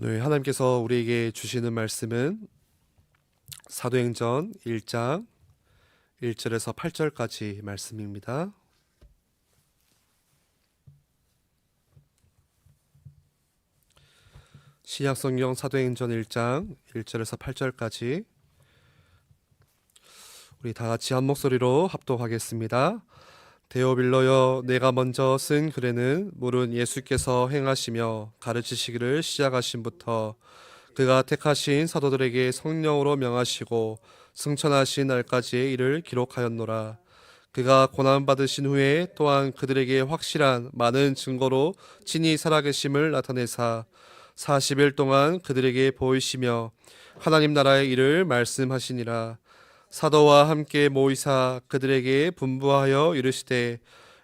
오늘 하나님께서 우리에게 주시는 말씀은 사도행전 1장 1절에서 8절까지 말씀입니다. 신약성경 사도행전 1장 1절에서 8절까지 우리 다 같이 한 목소리로 합독하겠습니다. 데오빌로여, 내가 먼저 쓴 글에는 물은 예수께서 행하시며 가르치시기를 시작하심부터 그가 택하신 사도들에게 성령으로 명하시고 승천하신 날까지의 일을 기록하였노라. 그가 고난받으신 후에 또한 그들에게 확실한 많은 증거로 친히 살아계심을 나타내사 40일 동안 그들에게 보이시며 하나님 나라의 일을 말씀하시니라. 사도와 함께 모이사 그들에게 분부하여 이르시되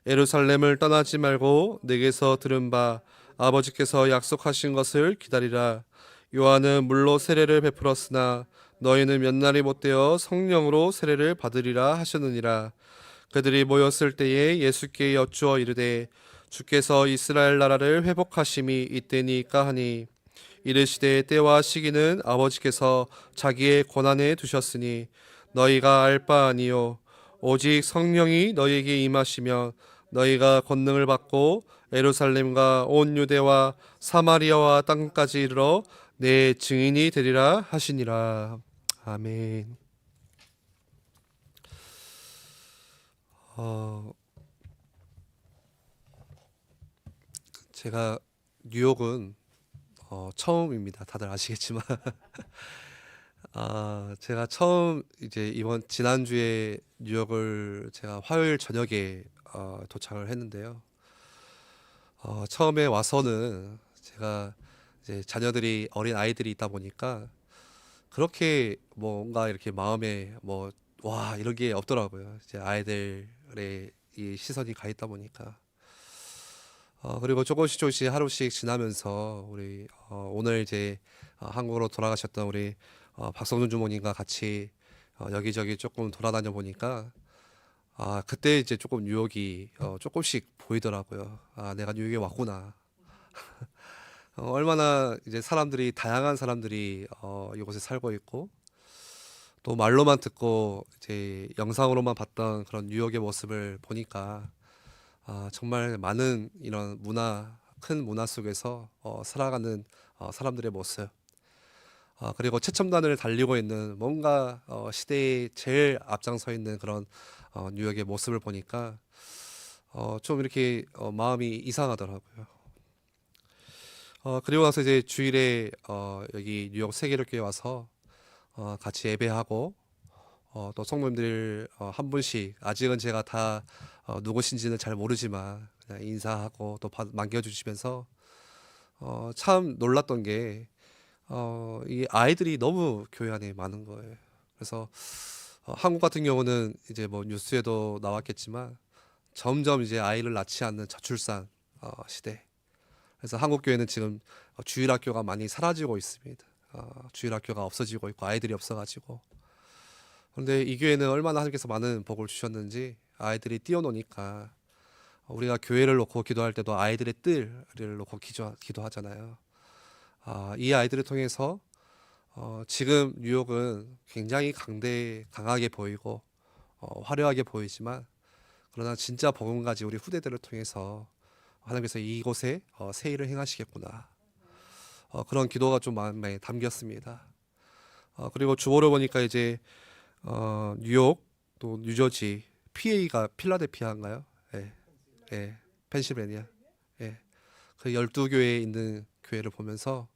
예루살렘을 떠나지 말고 내게서 들은 바 아버지께서 약속하신 것을 기다리라. 요한은 물로 세례를 베풀었으나 너희는 몇 날이 못되어 성령으로 세례를 받으리라 하셨느니라. 그들이 모였을 때에 예수께 여쭈어 이르되 주께서 이스라엘 나라를 회복하심이 이때니까 하니 이르시되 때와 시기는 아버지께서 자기의 권한에 두셨으니 너희가 알 바 아니요 오직 성령이 너희에게 임하시면 너희가 권능을 받고 예루살렘과 온 유대와 사마리아와 땅까지 이르러 내 증인이 되리라 하시니라. 아멘. 제가 뉴욕은 처음입니다. 다들 아시겠지만 제가 처음 이제 이번 지난주에 뉴욕을 제가 화요일 저녁에 도착을 했는데요. 처음에 와서는 제가 이제 자녀들이 어린 아이들이 있다 보니까 그렇게 뭔가 이렇게 마음에 뭐 와 이런 게 없더라고요. 이제 아이들의 이 시선이 가 있다 보니까 그리고 조금씩 하루씩 지나면서 우리 오늘 이제 한국으로 돌아가셨던 우리 박성준 주모님과 같이 여기저기 조금 돌아다녀 보니까 그때 이제 조금 뉴욕이 조금씩 보이더라고요. 내가 뉴욕에 왔구나. 얼마나 이제 사람들이 다양한 사람들이 이곳에 살고 있고 또 말로만 듣고 이제 영상으로만 봤던 그런 뉴욕의 모습을 보니까 정말 많은 이런 큰 문화 속에서 살아가는 사람들의 모습, 그리고 최첨단을 달리고 있는 뭔가 시대에 제일 앞장서 있는 그런 뉴욕의 모습을 보니까 좀 이렇게 마음이 이상하더라고요. 그리고 나서 이제 주일에 여기 뉴욕 세계력교회 와서 같이 예배하고 또 성도님들 한 분씩 아직은 제가 다 누구신지는 잘 모르지만 그냥 인사하고 또 만겨주시면서 참 놀랐던 게 이 아이들이 너무 교회 안에 많은 거예요. 그래서 한국 같은 경우는 이제 뭐 뉴스에도 나왔겠지만 점점 이제 아이를 낳지 않는 저출산 시대. 그래서 한국 교회는 지금 주일학교가 많이 사라지고 있습니다. 주일학교가 없어지고 있고 아이들이 없어가지고. 그런데 이 교회는 얼마나 하나님께서 많은 복을 주셨는지 아이들이 뛰어노니까 우리가 교회를 놓고 기도할 때도 아이들의 뜰을 놓고 기도하잖아요. 이 아이들을 통해서 지금 뉴욕은 굉장히 강하게 보이고 화려하게 보이지만 그러나 진짜 복음 가지 우리 후대들을 통해서 하나님께서 이곳에 새 일을 행하시겠구나. 그런 기도가 좀 마음에 담겼습니다. 그리고 주보를 보니까 이제 뉴욕 또 뉴저지 PA가 필라델피아인가요? 예, 예, 펜실베니아. 예, 그 12교회에 있는 교회를 보면서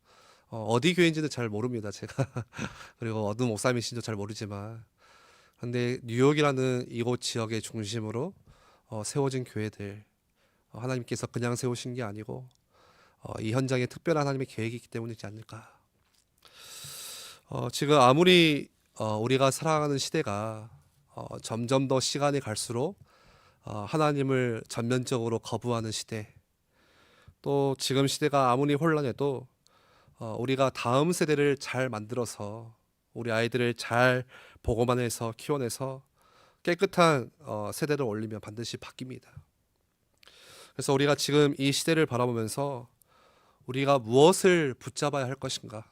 어디 교회인지는 잘 모릅니다, 제가. 그리고 어느 목사님이신지도 잘 모르지만 근데 뉴욕이라는 이곳 지역의 중심으로 세워진 교회들 하나님께서 그냥 세우신 게 아니고 이 현장에 특별한 하나님의 계획이 있기 때문이지 않을까. 지금 아무리 우리가 살아가는 시대가 점점 더 시간이 갈수록 하나님을 전면적으로 거부하는 시대, 또 지금 시대가 아무리 혼란해도 우리가 다음 세대를 잘 만들어서 우리 아이들을 잘 보고만 해서 키워내서 깨끗한 세대를 올리면 반드시 바뀝니다. 그래서 우리가 지금 이 시대를 바라보면서 우리가 무엇을 붙잡아야 할 것인가?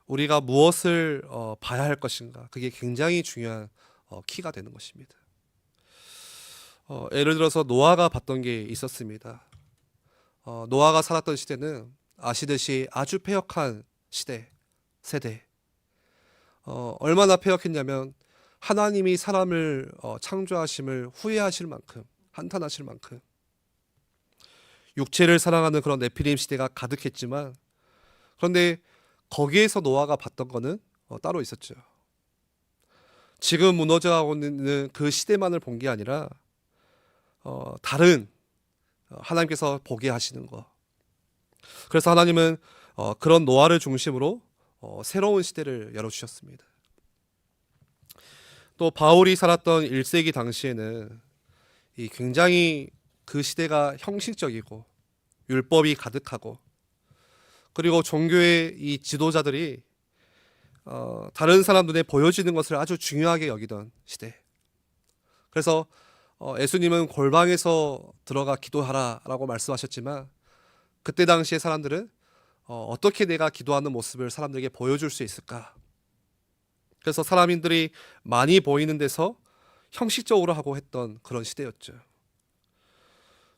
우리가 무엇을 봐야 할 것인가? 그게 굉장히 중요한 키가 되는 것입니다. 예를 들어서 노아가 봤던 게 있었습니다. 노아가 살았던 시대는 아시듯이 아주 패역한 세대. 얼마나 패역했냐면 하나님이 사람을 창조하심을 후회하실 만큼, 한탄하실 만큼 육체를 사랑하는 그런 네피림 시대가 가득했지만, 그런데 거기에서 노아가 봤던 거는 따로 있었죠. 지금 무너져가고 있는 그 시대만을 본 게 아니라 다른 하나님께서 보게 하시는 거. 그래서 하나님은 그런 노아를 중심으로 새로운 시대를 열어주셨습니다. 또 바울이 살았던 1세기 당시에는 이 굉장히 그 시대가 형식적이고 율법이 가득하고, 그리고 종교의 이 지도자들이 다른 사람 눈에 보여지는 것을 아주 중요하게 여기던 시대. 그래서 예수님은 골방에서 들어가 기도하라 라고 말씀하셨지만, 그때 당시의 사람들은 어떻게 내가 기도하는 모습을 사람들에게 보여줄 수 있을까? 그래서 사람들이 많이 보이는 데서 형식적으로 하고 했던 그런 시대였죠.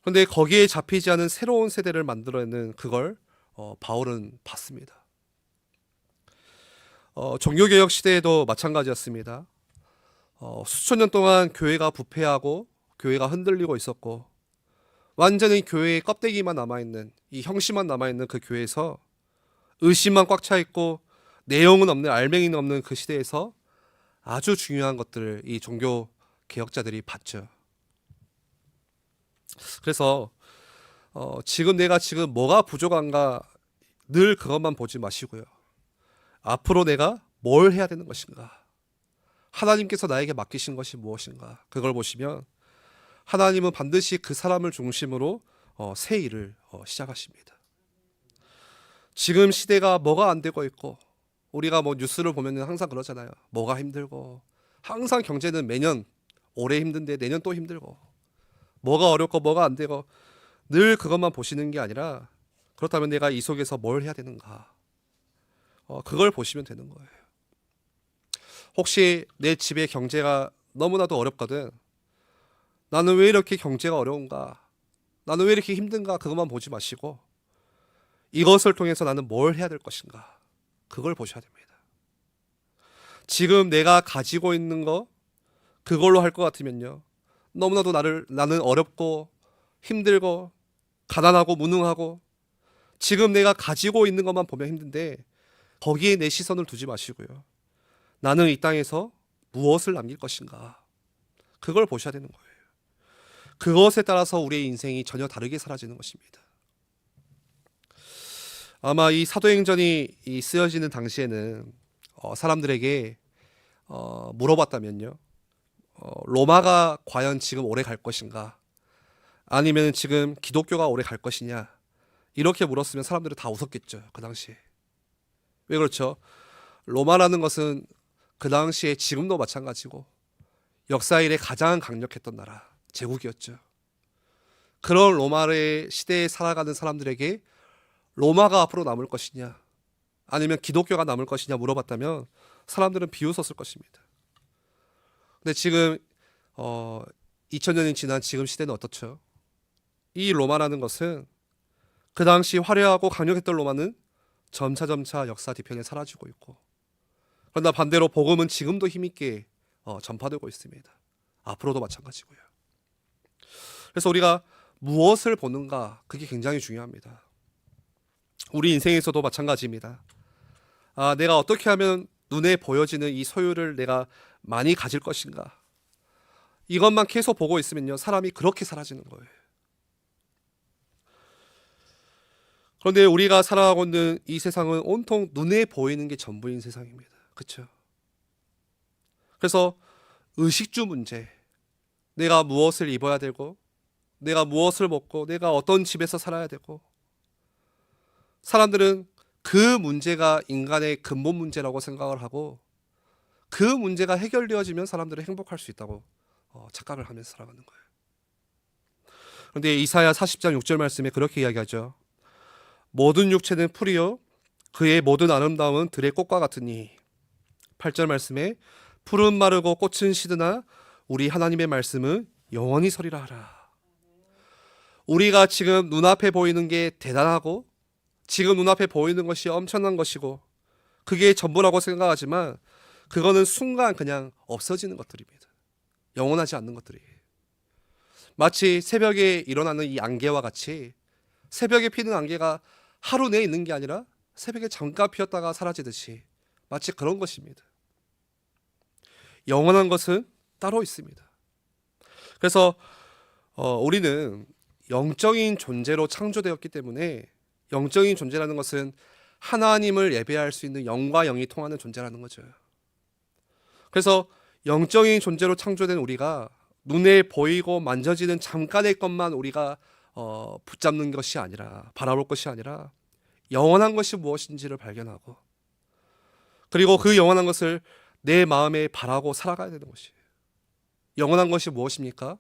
그런데 거기에 잡히지 않은 새로운 세대를 만들어내는 그걸 바울은 봤습니다. 종교개혁 시대에도 마찬가지였습니다. 수천 년 동안 교회가 부패하고 교회가 흔들리고 있었고, 완전히 교회의 껍데기만 남아있는, 이 형식만 남아있는 그 교회에서 의심만 꽉 차있고 내용은 없는, 알맹이는 없는 그 시대에서 아주 중요한 것들을 이 종교 개혁자들이 봤죠. 그래서 지금 내가 지금 뭐가 부족한가 늘 그것만 보지 마시고요, 앞으로 내가 뭘 해야 되는 것인가, 하나님께서 나에게 맡기신 것이 무엇인가, 그걸 보시면 하나님은 반드시 그 사람을 중심으로 새 일을 시작하십니다. 지금 시대가 뭐가 안 되고 있고, 우리가 뭐 뉴스를 보면 항상 그러잖아요. 뭐가 힘들고, 항상 경제는 매년 올해 힘든데 내년 또 힘들고, 뭐가 어렵고 뭐가 안 되고, 늘 그것만 보시는 게 아니라, 그렇다면 내가 이 속에서 뭘 해야 되는가, 그걸 보시면 되는 거예요. 혹시 내 집의 경제가 너무나도 어렵거든, 나는 왜 이렇게 경제가 어려운가, 나는 왜 이렇게 힘든가, 그것만 보지 마시고 이것을 통해서 나는 뭘 해야 될 것인가, 그걸 보셔야 됩니다. 지금 내가 가지고 있는 거 그걸로 할 것 같으면요, 너무나도 나는 어렵고 힘들고 가난하고 무능하고, 지금 내가 가지고 있는 것만 보면 힘든데 거기에 내 시선을 두지 마시고요, 나는 이 땅에서 무엇을 남길 것인가, 그걸 보셔야 되는 거예요. 그것에 따라서 우리의 인생이 전혀 다르게 사라지는 것입니다. 아마 이 사도행전이 쓰여지는 당시에는 사람들에게 물어봤다면요, 로마가 과연 지금 오래 갈 것인가, 아니면 지금 기독교가 오래 갈 것이냐, 이렇게 물었으면 사람들은 다 웃었겠죠. 그 당시에. 왜 그렇죠? 로마라는 것은 그 당시에 지금도 마찬가지고 역사 이래 가장 강력했던 나라, 제국이었죠. 그런 로마의 시대에 살아가는 사람들에게 로마가 앞으로 남을 것이냐, 아니면 기독교가 남을 것이냐 물어봤다면 사람들은 비웃었을 것입니다. 근데 지금 2000년이 지난 지금 시대는 어떻죠? 이 로마라는 것은, 그 당시 화려하고 강력했던 로마는 점차 역사 뒤편에 사라지고 있고, 그러나 반대로 복음은 지금도 힘있게 전파되고 있습니다. 앞으로도 마찬가지고요. 그래서 우리가 무엇을 보는가, 그게 굉장히 중요합니다. 우리 인생에서도 마찬가지입니다. 내가 어떻게 하면 눈에 보여지는 이 소유를 내가 많이 가질 것인가, 이것만 계속 보고 있으면요, 사람이 그렇게 사라지는 거예요. 그런데 우리가 살아가고 있는 이 세상은 온통 눈에 보이는 게 전부인 세상입니다. 그렇죠? 그래서 의식주 문제, 내가 무엇을 입어야 되고, 내가 무엇을 먹고, 내가 어떤 집에서 살아야 되고, 사람들은 그 문제가 인간의 근본 문제라고 생각을 하고, 그 문제가 해결되어지면 사람들은 행복할 수 있다고 착각을 하면서 살아가는 거예요. 그런데 이사야 40장 6절 말씀에 그렇게 이야기하죠. 모든 육체는 풀이요 그의 모든 아름다움은 들의 꽃과 같으니. 8절 말씀에 풀은 마르고 꽃은 시드나 우리 하나님의 말씀은 영원히 서리라 하라. 우리가 지금 눈앞에 보이는 게 대단하고 지금 눈앞에 보이는 것이 엄청난 것이고 그게 전부라고 생각하지만 그거는 순간 그냥 없어지는 것들입니다. 영원하지 않는 것들이. 마치 새벽에 일어나는 이 안개와 같이 새벽에 피는 안개가 하루 내에 있는 게 아니라 새벽에 잠깐 피었다가 사라지듯이 마치 그런 것입니다. 영원한 것은 따로 있습니다. 그래서 우리는 영적인 존재로 창조되었기 때문에 영적인 존재라는 것은 하나님을 예배할 수 있는 영과 영이 통하는 존재라는 거죠. 그래서 영적인 존재로 창조된 우리가 눈에 보이고 만져지는 잠깐의 것만 우리가 붙잡는 것이 아니라 바라볼 것이 아니라 영원한 것이 무엇인지를 발견하고 그리고 그 영원한 것을 내 마음에 바라고 살아가야 되는 것이에요. 영원한 것이 무엇입니까?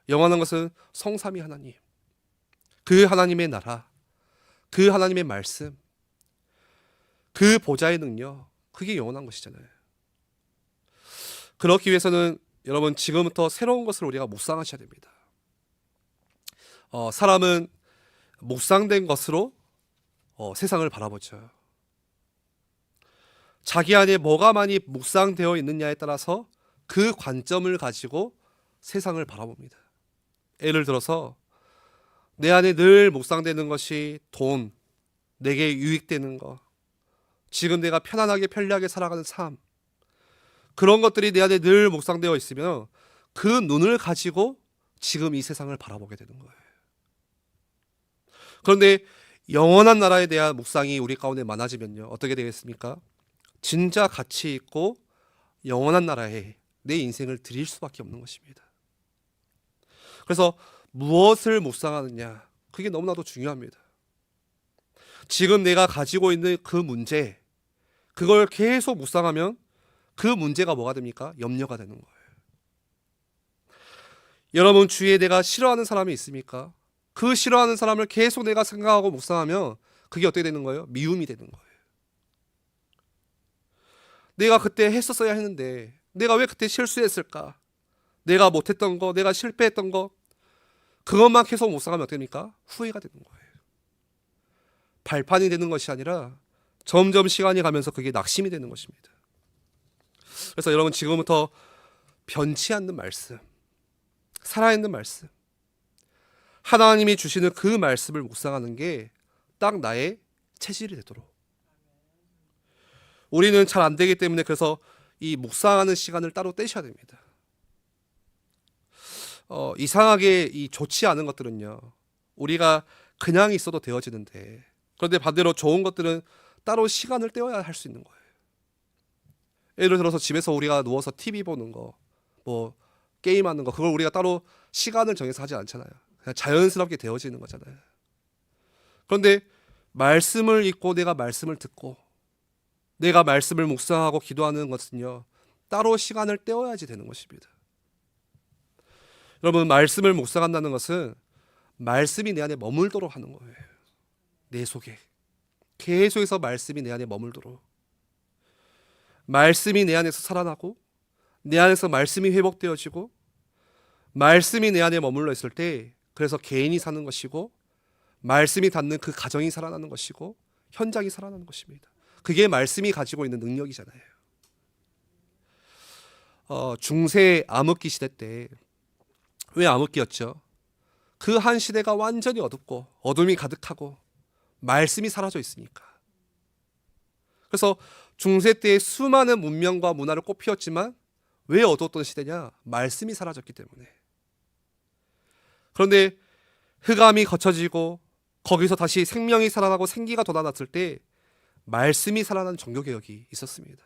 영원한 것은 성삼위 하나님, 그 하나님의 나라, 그 하나님의 말씀, 그 보좌의 능력, 그게 영원한 것이잖아요. 그렇기 위해서는 여러분 지금부터 새로운 것을 우리가 묵상하셔야 됩니다. 사람은 묵상된 것으로 세상을 바라보죠. 자기 안에 뭐가 많이 묵상되어 있느냐에 따라서 그 관점을 가지고 세상을 바라봅니다. 예를 들어서 내 안에 늘 묵상되는 것이 돈, 내게 유익되는 것, 지금 내가 편안하게 편리하게 살아가는 삶, 그런 것들이 내 안에 늘 묵상되어 있으면 그 눈을 가지고 지금 이 세상을 바라보게 되는 거예요. 그런데 영원한 나라에 대한 묵상이 우리 가운데 많아지면요, 어떻게 되겠습니까? 진짜 가치 있고 영원한 나라에 내 인생을 드릴 수밖에 없는 것입니다. 그래서 무엇을 묵상하느냐, 그게 너무나도 중요합니다. 지금 내가 가지고 있는 그 문제, 그걸 계속 묵상하면 그 문제가 뭐가 됩니까? 염려가 되는 거예요. 여러분 주위에 내가 싫어하는 사람이 있습니까? 그 싫어하는 사람을 계속 내가 생각하고 묵상하면 그게 어떻게 되는 거예요? 미움이 되는 거예요. 내가 그때 했었어야 했는데 내가 왜 그때 실수했을까? 내가 못했던 거, 내가 실패했던 거, 그것만 계속 묵상하면 어떻게 됩니까? 후회가 되는 거예요. 발판이 되는 것이 아니라 점점 시간이 가면서 그게 낙심이 되는 것입니다. 그래서 여러분 지금부터 변치 않는 말씀, 살아있는 말씀, 하나님이 주시는 그 말씀을 묵상하는 게 딱 나의 체질이 되도록. 우리는 잘 안 되기 때문에 그래서 이 묵상하는 시간을 따로 떼셔야 됩니다. 이상하게 이 좋지 않은 것들은요, 우리가 그냥 있어도 되어지는데, 그런데 반대로 좋은 것들은 따로 시간을 떼어야 할 수 있는 거예요. 예를 들어서 집에서 우리가 누워서 TV 보는 거, 뭐 게임하는 거, 그걸 우리가 따로 시간을 정해서 하지 않잖아요. 그냥 자연스럽게 되어지는 거잖아요. 그런데 말씀을 읽고 내가 말씀을 듣고 내가 말씀을 묵상하고 기도하는 것은요, 따로 시간을 떼어야지 되는 것입니다. 여러분 말씀을 묵상한다는 것은 말씀이 내 안에 머물도록 하는 거예요. 내 속에 계속해서 말씀이 내 안에 머물도록, 말씀이 내 안에서 살아나고 내 안에서 말씀이 회복되어지고 말씀이 내 안에 머물러 있을 때, 그래서 개인이 사는 것이고 말씀이 닿는 그 가정이 살아나는 것이고 현장이 살아나는 것입니다. 그게 말씀이 가지고 있는 능력이잖아요. 중세 암흑기 시대 때, 왜 암흑기였죠? 그 한 시대가 완전히 어둡고 어둠이 가득하고 말씀이 사라져 있으니까. 그래서 중세 때의 수많은 문명과 문화를 꽃피웠지만 왜 어두웠던 시대냐? 말씀이 사라졌기 때문에. 그런데 흑암이 거쳐지고 거기서 다시 생명이 살아나고 생기가 돋아났을 때 말씀이 살아나는 종교개혁이 있었습니다.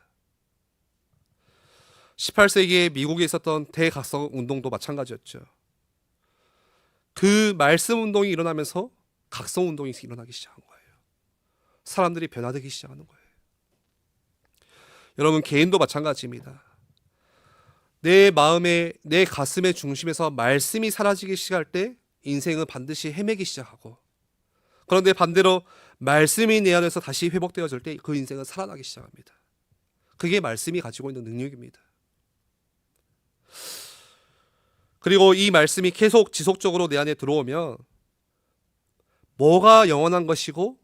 18세기에 미국에 있었던 대각성 운동도 마찬가지였죠. 그 말씀 운동이 일어나면서 각성 운동이 일어나기 시작한 거예요. 사람들이 변화되기 시작하는 거예요. 여러분 개인도 마찬가지입니다. 내 마음에, 내 가슴의 중심에서 말씀이 사라지기 시작할 때 인생은 반드시 헤매기 시작하고, 그런데 반대로 말씀이 내 안에서 다시 회복되어질 때 그 인생은 살아나기 시작합니다. 그게 말씀이 가지고 있는 능력입니다. 그리고 이 말씀이 계속 지속적으로 내 안에 들어오면 뭐가 영원한 것이고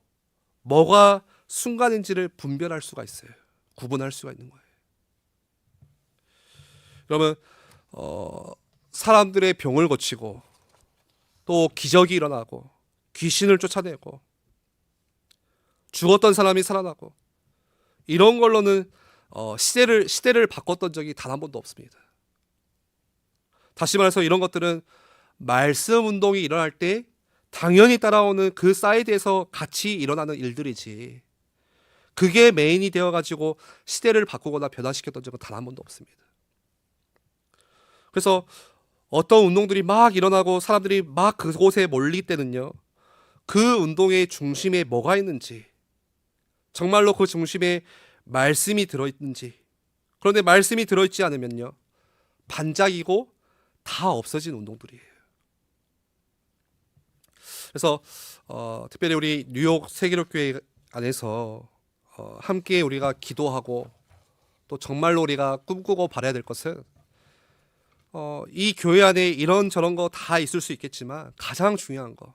뭐가 순간인지를 분별할 수가 있어요. 구분할 수가 있는 거예요. 그러면 사람들의 병을 고치고 또 기적이 일어나고 귀신을 쫓아내고 죽었던 사람이 살아나고 이런 걸로는 시대를 바꿨던 적이 단 한 번도 없습니다. 다시 말해서 이런 것들은 말씀 운동이 일어날 때 당연히 따라오는 그 사이드에서 같이 일어나는 일들이지, 그게 메인이 되어가지고 시대를 바꾸거나 변화시켰던 적은 단 한 번도 없습니다. 그래서 어떤 운동들이 막 일어나고 사람들이 막 그곳에 몰릴 때는요, 그 운동의 중심에 뭐가 있는지, 정말로 그 중심에 말씀이 들어있는지, 그런데 말씀이 들어있지 않으면요 반짝이고 다 없어진 운동들이에요. 그래서 특별히 우리 뉴욕 세계력교회 안에서 함께 우리가 기도하고 또 정말로 우리가 꿈꾸고 바라야 될 것은, 이 교회 안에 이런저런 거 다 있을 수 있겠지만 가장 중요한 거,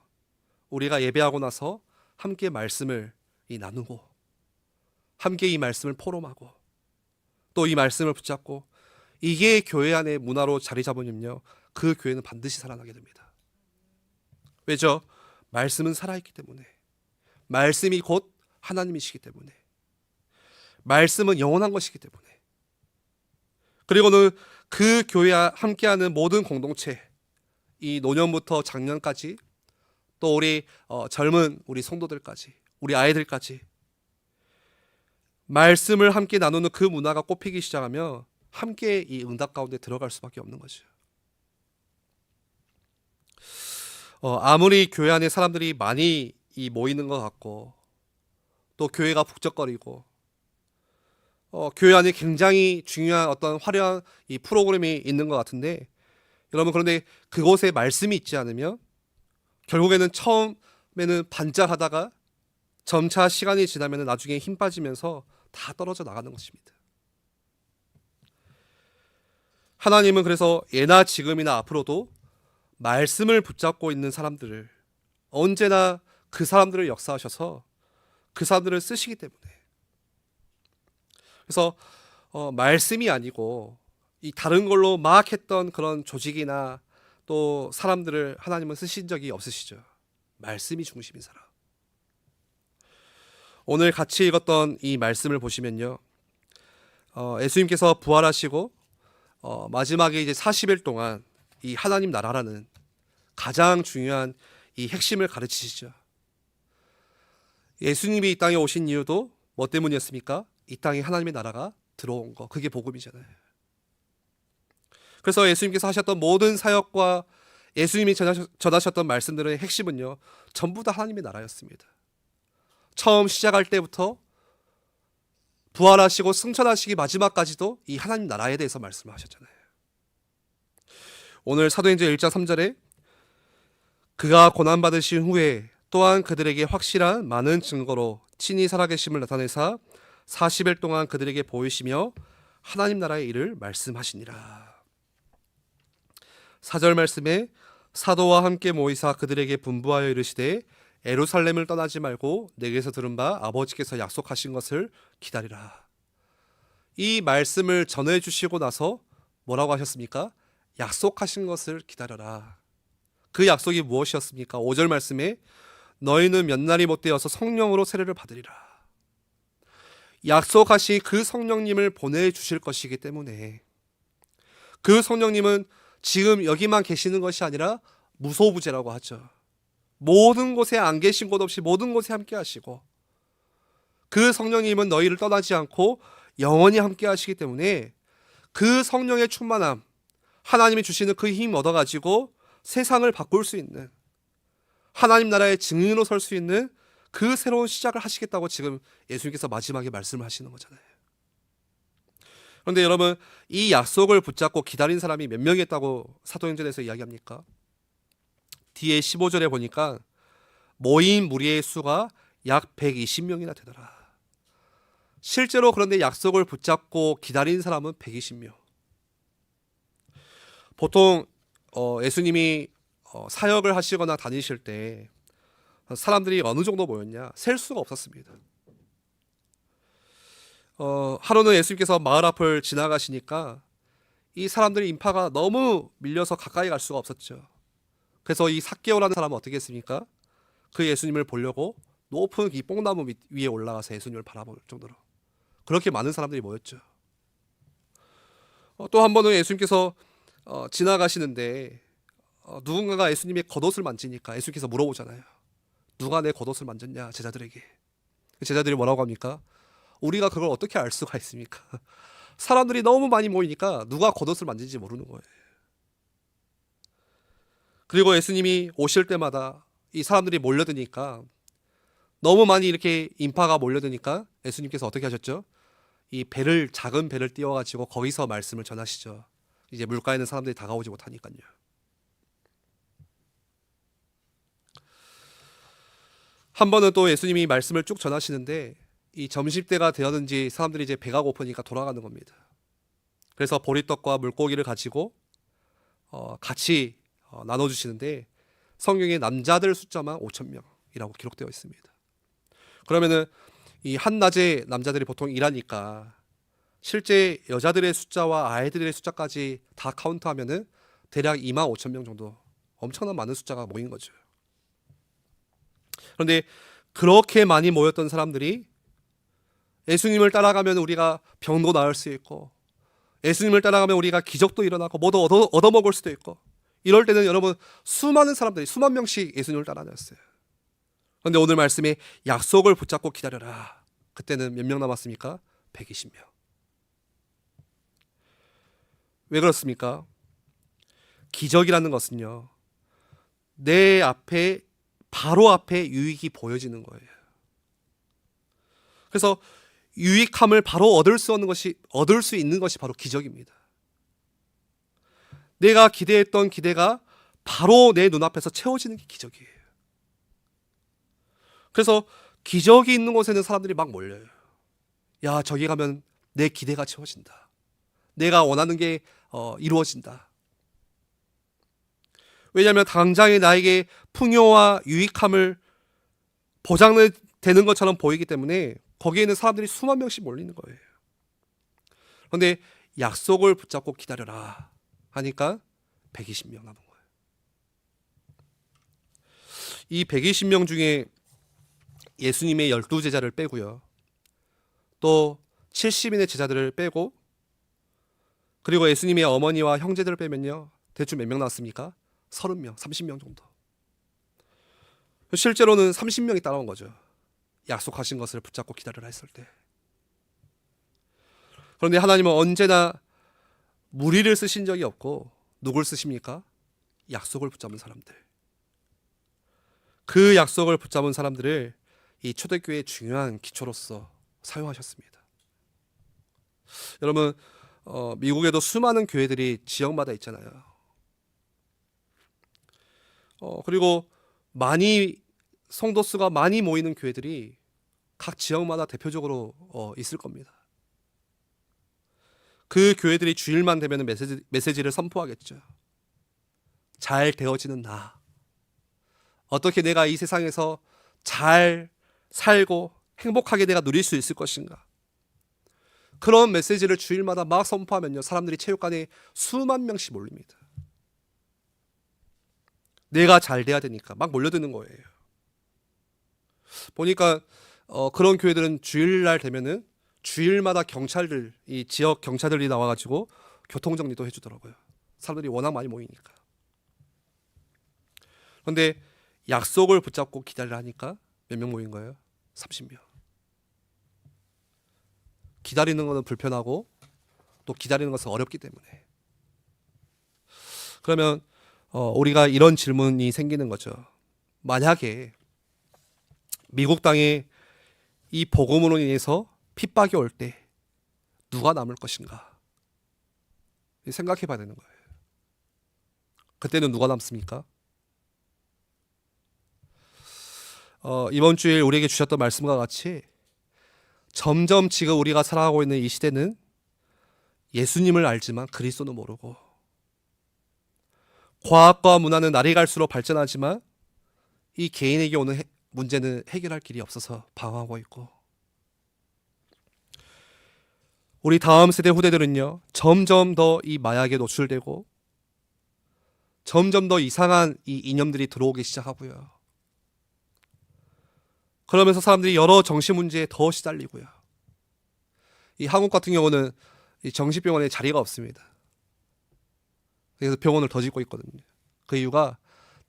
우리가 예배하고 나서 함께 말씀을 나누고 함께 이 말씀을 포럼하고 또 이 말씀을 붙잡고, 이게 교회 안에 문화로 자리 잡으면요 그 교회는 반드시 살아나게 됩니다. 왜죠? 말씀은 살아있기 때문에, 말씀이 곧 하나님이시기 때문에, 말씀은 영원한 것이기 때문에, 그리고는 그 교회 함께하는 모든 공동체, 이 노년부터 장년까지 또 우리 젊은 우리 성도들까지, 우리 아이들까지 말씀을 함께 나누는 그 문화가 꽃피기 시작하면 함께 이 응답 가운데 들어갈 수밖에 없는 거죠. 아무리 교회 안에 사람들이 많이 모이는 것 같고 또 교회가 북적거리고 교회 안에 굉장히 중요한 어떤 화려한 이 프로그램이 있는 것 같은데, 여러분 그런데 그곳에 말씀이 있지 않으면 결국에는 처음에는 반짝하다가 점차 시간이 지나면 나중에 힘 빠지면서 다 떨어져 나가는 것입니다. 하나님은 그래서 예나 지금이나 앞으로도 말씀을 붙잡고 있는 사람들을 언제나 그 사람들을 역사하셔서 그 사람들을 쓰시기 때문에, 그래서 말씀이 아니고 이 다른 걸로 막 했던 그런 조직이나 또 사람들을 하나님은 쓰신 적이 없으시죠. 말씀이 중심인 사람. 오늘 같이 읽었던 이 말씀을 보시면요, 예수님께서 부활하시고 마지막에 이제 40일 동안 이 하나님 나라라는 가장 중요한 이 핵심을 가르치시죠. 예수님이 이 땅에 오신 이유도 뭐 때문이었습니까? 이 땅에 하나님의 나라가 들어온 거, 그게 복음이잖아요. 그래서 예수님께서 하셨던 모든 사역과 예수님이 전하셨던 말씀들의 핵심은요 전부 다 하나님의 나라였습니다. 처음 시작할 때부터 부활하시고 승천하시기 마지막까지도 이 하나님 나라에 대해서 말씀하셨잖아요. 오늘 사도행전 1장 3절에 그가 고난받으신 후에 또한 그들에게 확실한 많은 증거로 친히 살아계심을 나타내사 40일 동안 그들에게 보이시며 하나님 나라의 일을 말씀하시니라. 4절 말씀에 사도와 함께 모이사 그들에게 분부하여 이르시되 예루살렘을 떠나지 말고 내게서 들은 바 아버지께서 약속하신 것을 기다리라. 이 말씀을 전해주시고 나서 뭐라고 하셨습니까? 약속하신 것을 기다려라. 그 약속이 무엇이었습니까? 5절 말씀에 너희는 몇 날이 못되어서 성령으로 세례를 받으리라. 약속하신 그 성령님을 보내주실 것이기 때문에, 그 성령님은 지금 여기만 계시는 것이 아니라 무소부재라고 하죠. 모든 곳에 안 계신 곳 없이 모든 곳에 함께 하시고, 그 성령님은 너희를 떠나지 않고 영원히 함께 하시기 때문에 그 성령의 충만함, 하나님이 주시는 그 힘 얻어가지고 세상을 바꿀 수 있는, 하나님 나라의 증인으로 설 수 있는 그 새로운 시작을 하시겠다고 지금 예수님께서 마지막에 말씀을 하시는 거잖아요. 그런데 여러분, 이 약속을 붙잡고 기다린 사람이 몇 명이었다고 사도행전에서 이야기합니까? 뒤에 15절에 보니까 모인 무리의 수가 약 120명이나 되더라. 실제로 그런데 약속을 붙잡고 기다린 사람은 120명. 보통 예수님이 사역을 하시거나 다니실 때 사람들이 어느 정도 모였냐? 셀 수가 없었습니다. 하루는 예수님께서 마을 앞을 지나가시니까 이 사람들의 인파가 너무 밀려서 가까이 갈 수가 없었죠. 그래서 이 삭개오라는 사람은 어떻게 했습니까? 그 예수님을 보려고 높은 이 뽕나무 위에 올라가서 예수님을 바라볼 정도로 그렇게 많은 사람들이 모였죠. 또 한 번은 예수님께서 지나가시는데 누군가가 예수님의 겉옷을 만지니까 예수님께서 물어보잖아요. 누가 내 겉옷을 만졌냐? 제자들에게. 제자들이 뭐라고 합니까? 우리가 그걸 어떻게 알 수가 있습니까? 사람들이 너무 많이 모이니까 누가 겉옷을 만진지 모르는 거예요. 그리고 예수님이 오실 때마다 이 사람들이 몰려드니까 너무 많이 이렇게 인파가 몰려드니까 예수님께서 어떻게 하셨죠? 이 배를 작은 배를 띄워가지고 거기서 말씀을 전하시죠. 이제 물가에는 사람들이 다가오지 못하니까요. 한 번은 또 예수님이 말씀을 쭉 전하시는데 이 점심때가 되었는지 사람들이 이제 배가 고프니까 돌아가는 겁니다. 그래서 보리떡과 물고기를 가지고 같이 나눠주시는데 성경에 남자들 숫자만 5,000명이라고 기록되어 있습니다. 그러면은 이 한낮에 남자들이 보통 일하니까 실제 여자들의 숫자와 아이들의 숫자까지 다 카운트하면은 대략 25,000명 정도, 엄청난 많은 숫자가 모인 거죠. 그런데 그렇게 많이 모였던 사람들이 예수님을 따라가면 우리가 병도 나을 수 있고 예수님을 따라가면 우리가 기적도 일어나고 뭐도 얻어먹을 수도 있고 이럴 때는 여러분 수많은 사람들이 수만 명씩 예수님을 따라다녔어요. 그런데 오늘 말씀에 약속을 붙잡고 기다려라. 그때는 몇 명 남았습니까? 120명. 왜 그렇습니까? 기적이라는 것은요, 내 앞에 바로 앞에 유익이 보여지는 거예요. 그래서 유익함을 바로 얻을 수 있는 것이 바로 기적입니다. 내가 기대했던 기대가 바로 내 눈앞에서 채워지는 게 기적이에요. 그래서 기적이 있는 곳에는 사람들이 막 몰려요. 야, 저기 가면 내 기대가 채워진다. 내가 원하는 게 이루어진다. 왜냐하면 당장에 나에게 풍요와 유익함을 보장되는 것처럼 보이기 때문에 거기에는 사람들이 수만 명씩 몰리는 거예요. 그런데 약속을 붙잡고 기다려라 하니까 120명 남은 거예요. 이 120명 중에 예수님의 12제자를 빼고요, 또 70인의 제자들을 빼고, 그리고 예수님의 어머니와 형제들을 빼면요, 대충 몇 명 나왔습니까? 30명, 30명 정도. 실제로는 30명이 따라온 거죠. 약속하신 것을 붙잡고 기다려라 했을 때. 그런데 하나님은 언제나 무리를 쓰신 적이 없고 누굴 쓰십니까? 약속을 붙잡은 사람들. 그 약속을 붙잡은 사람들을 이 초대교회의 중요한 기초로서 사용하셨습니다. 여러분, 미국에도 수많은 교회들이 지역마다 있잖아요. 그리고 성도 수가 많이 모이는 교회들이 각 지역마다 대표적으로 있을 겁니다. 그 교회들이 주일만 되면 메시지를 선포하겠죠. 잘 되어지는 나. 어떻게 내가 이 세상에서 잘 살고 행복하게 내가 누릴 수 있을 것인가. 그런 메시지를 주일마다 막 선포하면요, 사람들이 체육관에 수만 명씩 몰립니다. 내가 잘 돼야 되니까 막 몰려드는 거예요. 보니까 그런 교회들은 주일날 되면은 주일마다 이 지역 경찰들이 나와가지고 교통정리도 해주더라고요. 사람들이 워낙 많이 모이니까. 그런데 약속을 붙잡고 기다리라 하니까 몇 명 모인 거예요? 30명. 기다리는 것은 불편하고 또 기다리는 것은 어렵기 때문에. 그러면 우리가 이런 질문이 생기는 거죠. 만약에 미국 땅에 이 복음으로 인해서 핍박이 올 때 누가 남을 것인가? 생각해 봐야 되는 거예요. 그때는 누가 남습니까? 이번 주일 우리에게 주셨던 말씀과 같이 점점 지금 우리가 살아가고 있는 이 시대는 예수님을 알지만 그리스도는 모르고, 과학과 문화는 날이 갈수록 발전하지만 이 개인에게 오는 문제는 해결할 길이 없어서 방황하고 있고, 우리 다음 세대 후대들은요 점점 더 이 마약에 노출되고 점점 더 이상한 이 이념들이 들어오기 시작하고요. 그러면서 사람들이 여러 정신 문제에 더 시달리고요. 이 한국 같은 경우는 이 정신병원에 자리가 없습니다. 그래서 병원을 더 짓고 있거든요. 그 이유가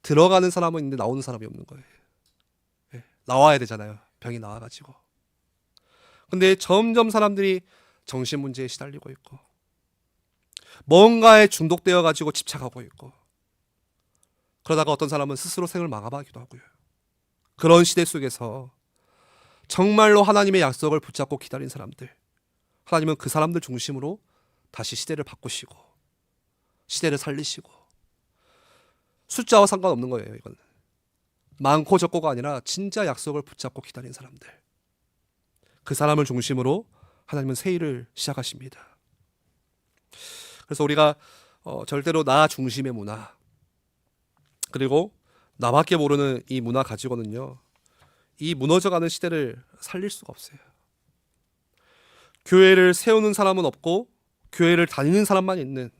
들어가는 사람은 있는데 나오는 사람이 없는 거예요. 예, 나와야 되잖아요. 병이 나와가지고. 근데 점점 사람들이 정신 문제에 시달리고 있고, 뭔가에 중독되어 가지고 집착하고 있고, 그러다가 어떤 사람은 스스로 생을 마감하기도 하고요. 그런 시대 속에서 정말로 하나님의 약속을 붙잡고 기다린 사람들, 하나님은 그 사람들 중심으로 다시 시대를 바꾸시고 시대를 살리시고, 숫자와 상관없는 거예요. 이건 많고 적고가 아니라 진짜 약속을 붙잡고 기다린 사람들, 그 사람을 중심으로 하나님은 새 일을 시작하십니다. 그래서 우리가 절대로 나 중심의 문화, 그리고 나밖에 모르는 이 문화 가지고는요 이 무너져가는 시대를 살릴 수가 없어요. 교회를 세우는 사람은 없고 교회를 다니는 사람만 있는,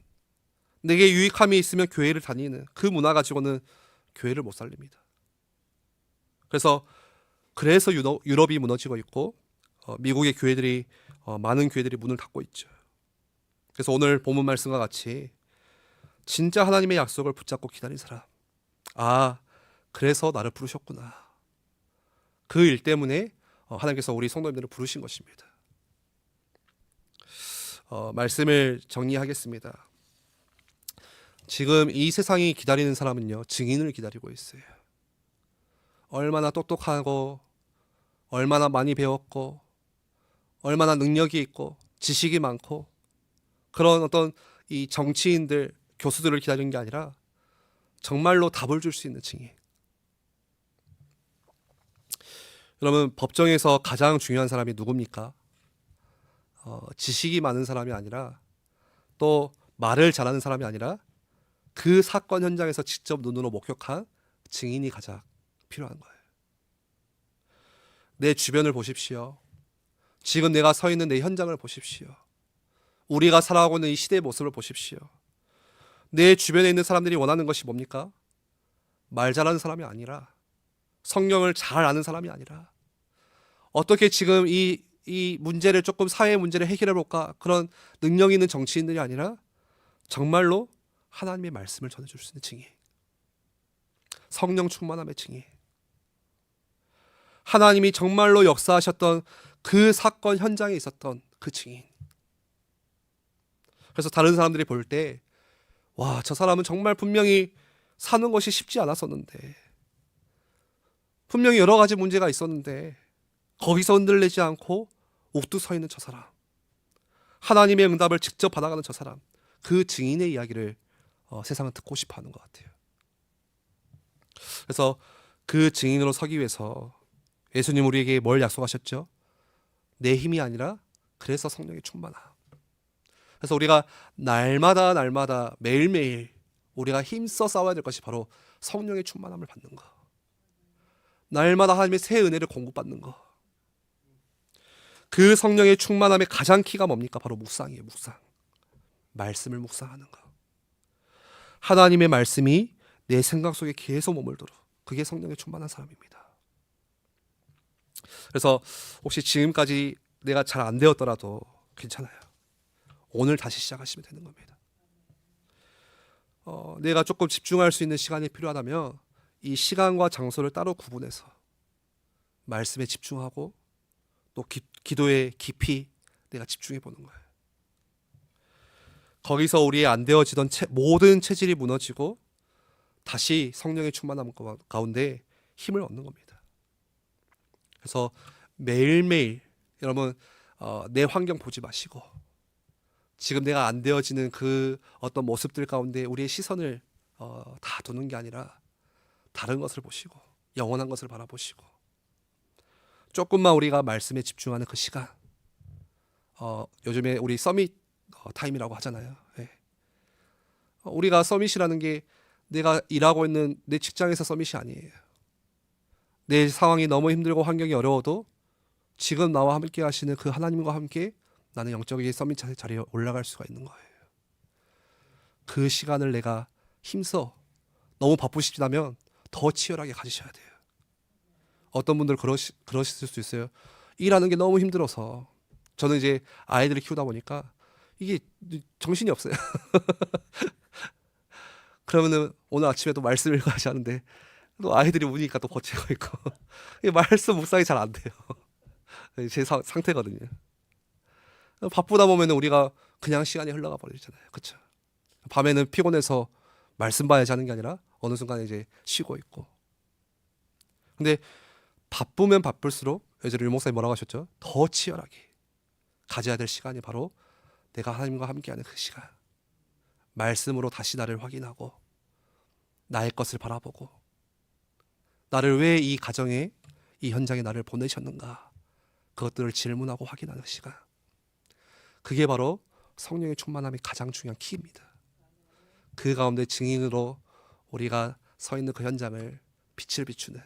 내게 유익함이 있으면 교회를 다니는 그 문화 가지고는 교회를 못 살립니다. 그래서 유럽이 무너지고 있고 미국의 교회들이 많은 교회들이 문을 닫고 있죠. 그래서 오늘 본문 말씀과 같이 진짜 하나님의 약속을 붙잡고 기다린 사람, 아 그래서 나를 부르셨구나, 그 일 때문에 하나님께서 우리 성도님들을 부르신 것입니다. 말씀을 정리하겠습니다. 지금 이 세상이 기다리는 사람은요 증인을 기다리고 있어요. 얼마나 똑똑하고 얼마나 많이 배웠고 얼마나 능력이 있고 지식이 많고 그런 어떤 이 정치인들, 교수들을 기다리는 게 아니라 정말로 답을 줄 수 있는 증인. 여러분, 법정에서 가장 중요한 사람이 누굽니까? 지식이 많은 사람이 아니라, 또 말을 잘하는 사람이 아니라 그 사건 현장에서 직접 눈으로 목격한 증인이 가장 필요한 거예요. 내 주변을 보십시오. 지금 내가 서 있는 내 현장을 보십시오. 우리가 살아가고 있는 이 시대의 모습을 보십시오. 내 주변에 있는 사람들이 원하는 것이 뭡니까? 말 잘하는 사람이 아니라, 성경을 잘 아는 사람이 아니라, 어떻게 지금 이 문제를 조금 사회의 문제를 해결해 볼까, 그런 능력 있는 정치인들이 아니라 정말로 하나님의 말씀을 전해줄 수 있는 증인, 성령 충만함의 증인, 하나님이 정말로 역사하셨던 그 사건 현장에 있었던 그 증인. 그래서 다른 사람들이 볼 때, 와, 저 사람은 정말 분명히 사는 것이 쉽지 않았었는데, 분명히 여러 가지 문제가 있었는데 거기서 흔들리지 않고 옥두 서 있는 저 사람, 하나님의 응답을 직접 받아가는 저 사람, 그 증인의 이야기를 세상은 듣고 싶어하는 것 같아요. 그래서 그 증인으로 서기 위해서 예수님 우리에게 뭘 약속하셨죠? 내 힘이 아니라 그래서 성령의 충만함. 그래서 우리가 날마다 매일매일 우리가 힘써 싸워야 될 것이 바로 성령의 충만함을 받는 것, 날마다 하나님의 새 은혜를 공급받는 것. 그 성령의 충만함의 가장 키가 뭡니까? 바로 묵상이에요. 묵상. 말씀을 묵상하는 것. 하나님의 말씀이 내 생각 속에 계속 머물도록, 그게 성령의 충만한 사람입니다. 그래서 혹시 지금까지 내가 잘 안 되었더라도 괜찮아요. 오늘 다시 시작하시면 되는 겁니다. 내가 조금 집중할 수 있는 시간이 필요하다면 이 시간과 장소를 따로 구분해서 말씀에 집중하고 또 기도에 깊이 내가 집중해 보는 거예요. 거기서 우리의 안 되어지던 모든 체질이 무너지고 다시 성령의 충만함 가운데 힘을 얻는 겁니다. 그래서 매일매일 여러분 내 환경 보지 마시고 지금 내가 안 되어지는 그 어떤 모습들 가운데 우리의 시선을 다 두는 게 아니라 다른 것을 보시고 영원한 것을 바라보시고 조금만 우리가 말씀에 집중하는 그 시간, 요즘에 우리 서밋 타임이라고 하잖아요. 예. 우리가 서밋이라는 게 내가 일하고 있는 내 직장에서 서밋이 아니에요. 내 상황이 너무 힘들고 환경이 어려워도 지금 나와 함께 하시는 그 하나님과 함께 나는 영적인 서밋 자리에 올라갈 수가 있는 거예요. 그 시간을 내가 힘써 너무 바쁘시다면 더 치열하게 가지셔야 돼요. 어떤 분들 그러실 수 있어요. 일하는 게 너무 힘들어서. 저는 이제 아이들을 키우다 보니까 이게 정신이 없어요. 그러면은 오늘 아침에도 말씀 읽어야지 하는데 또 아이들이 우니까 또 버티고 있고 말씀 묵상이 잘 안 돼요. 제 상태거든요. 바쁘다 보면 우리가 그냥 시간이 흘러가 버리잖아요. 그렇죠? 밤에는 피곤해서 말씀 봐야지 하는 게 아니라 어느 순간에 이제 쉬고 있고. 근데 바쁘면 바쁠수록 예전에 유 목사님 뭐라고 하셨죠? 더 치열하게 가져야 될 시간이 바로 내가 하나님과 함께하는 그 시간. 말씀으로 다시 나를 확인하고 나의 것을 바라보고 나를 왜 이 가정에 이 현장에 나를 보내셨는가 그것들을 질문하고 확인하는 시간. 그게 바로 성령의 충만함이 가장 중요한 키입니다. 그 가운데 증인으로 우리가 서 있는 그 현장을 빛을 비추는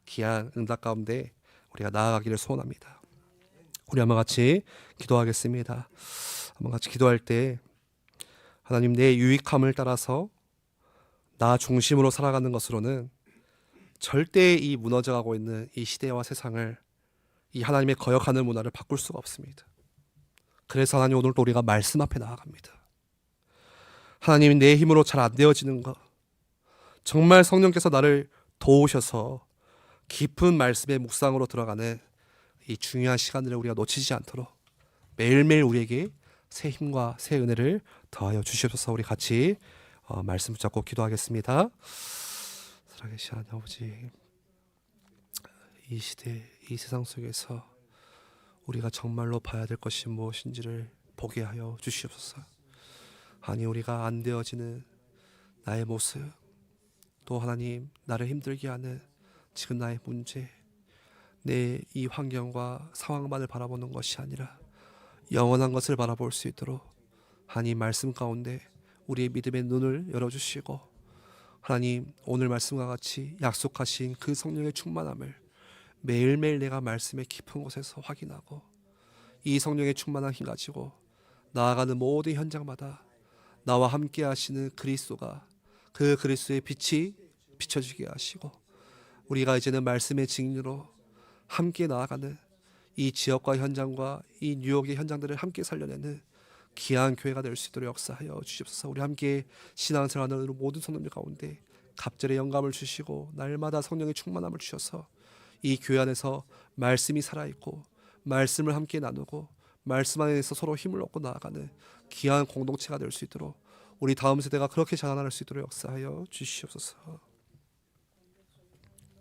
귀한 응답 가운데 우리가 나아가기를 소원합니다. 우리 한번 같이 기도하겠습니다. 한번 같이 기도할 때 하나님, 내 유익함을 따라서 나 중심으로 살아가는 것으로는 절대 이 무너져가고 있는 이 시대와 세상을 이 하나님의 거역하는 문화를 바꿀 수가 없습니다. 그래서 하나님, 오늘도 우리가 말씀 앞에 나아갑니다. 하나님, 내 힘으로 잘 안 되어지는 것, 정말 성령께서 나를 도우셔서 깊은 말씀의 묵상으로 들어가는 이 중요한 시간들을 우리가 놓치지 않도록 매일매일 우리에게 새 힘과 새 은혜를 더하여 주시옵소서. 우리 같이 말씀 붙잡고 기도하겠습니다. 살아계신 하나님 아버지, 이 시대, 이 세상 속에서 우리가 정말로 봐야 될 것이 무엇인지를 보게 하여 주시옵소서. 아니, 우리가 안 되어지는 나의 모습, 또 하나님, 나를 힘들게 하는 지금 나의 문제, 내 이 환경과 상황만을 바라보는 것이 아니라 영원한 것을 바라볼 수 있도록 하나님 말씀 가운데 우리의 믿음의 눈을 열어주시고, 하나님 오늘 말씀과 같이 약속하신 그 성령의 충만함을 매일매일 내가 말씀의 깊은 곳에서 확인하고 이 성령의 충만한 힘 가지고 나아가는 모든 현장마다 나와 함께 하시는 그리스도가, 그 그리스도의 빛이 비춰지게 하시고 우리가 이제는 말씀의 증인으로 함께 나아가는 이 지역과 현장과 이 뉴욕의 현장들을 함께 살려내는 귀한 교회가 될 수 있도록 역사하여 주시옵소서. 우리 함께 신앙생활하는 모든 성도들 가운데 갑절의 영감을 주시고 날마다 성령의 충만함을 주셔서 이 교회 안에서 말씀이 살아있고 말씀을 함께 나누고 말씀 안에서 서로 힘을 얻고 나아가는 귀한 공동체가 될 수 있도록 우리 다음 세대가 그렇게 자라날 수 있도록 역사하여 주시옵소서.